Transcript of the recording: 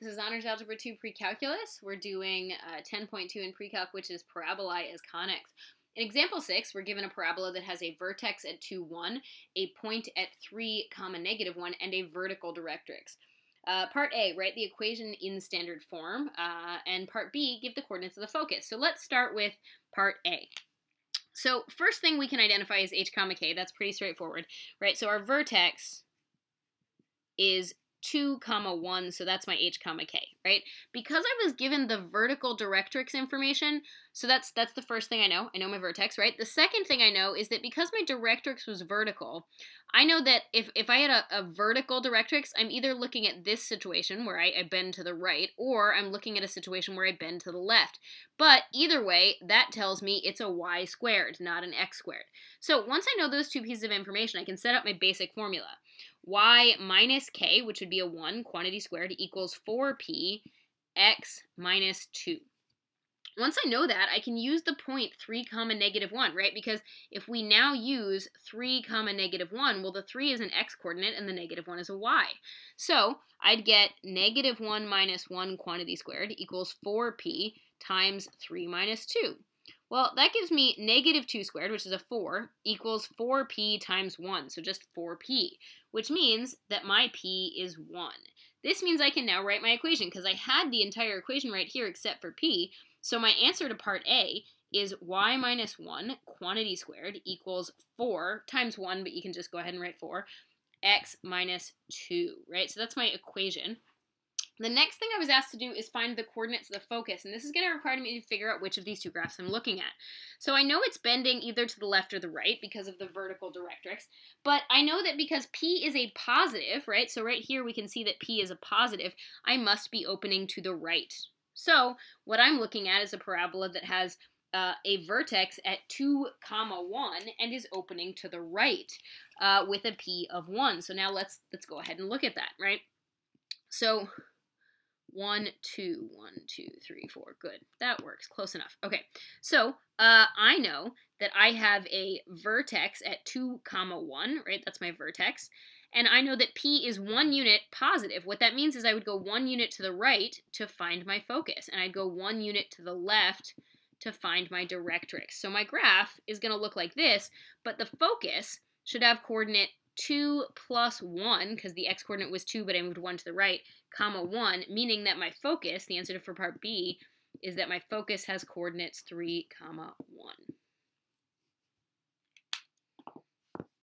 This is Honors Algebra 2 Pre-Calculus. We're doing 10.2 in Pre-Calc, which is Parabolae as conics. In example 6, we're given a parabola that has a vertex at 2, 1, a point at 3, -1, and a vertical directrix. Part A, write the equation in standard form, and part B, give the coordinates of the focus. So let's start with part A. So first thing we can identify is h, k. That's pretty straightforward, right? So our vertex is 2, 1, so that's my h, k, right? Because I was given the vertical directrix information, so that's the first thing I know. I know my vertex, right? The second thing I know is that because my directrix was vertical, I know that if I had a vertical directrix, I'm either looking at this situation where I bend to the right, or I'm looking at a situation where I bend to the left. But either way, that tells me it's a y squared, not an x squared. So once I know those two pieces of information, I can set up my basic formula. Y minus k, which would be a 1, quantity squared, equals 4p x minus 2. Once I know that, I can use the point 3, -1, right? Because if we now use 3, -1, well, the 3 is an x coordinate and the -1 is a y. So I'd get -1 minus 1 quantity squared equals 4p times 3 minus 2. Well, that gives me -2 squared, which is a 4, equals 4p times 1, so just 4p, which means that my p is 1. This means I can now write my equation, because I had the entire equation right here except for p, so my answer to part A is y minus 1, quantity squared, equals 4 times 1, but you can just go ahead and write 4, x minus 2, right? So that's my equation. The next thing I was asked to do is find the coordinates of the focus, and this is going to require me to figure out which of these two graphs I'm looking at. So I know it's bending either to the left or the right because of the vertical directrix, but I know that because P is a positive, right, so right here we can see that P is a positive, I must be opening to the right. So what I'm looking at is a parabola that has a vertex at 2, 1 and is opening to the right with a P of 1. So now let's go ahead and look at that, right? So 1, 2, 1, 2, 3, 4. Good. That works. Close enough. Okay. So I know that I have a vertex at 2, 1, right? That's my vertex. And I know that P is 1 unit positive. What that means is I would go 1 unit to the right to find my focus. And I'd go 1 unit to the left to find my directrix. So my graph is going to look like this, but the focus should have coordinate 2 plus 1, because the x coordinate was 2, but I moved 1 to the right, 1, meaning that my focus, the answer for part B, is that my focus has coordinates 3, 1.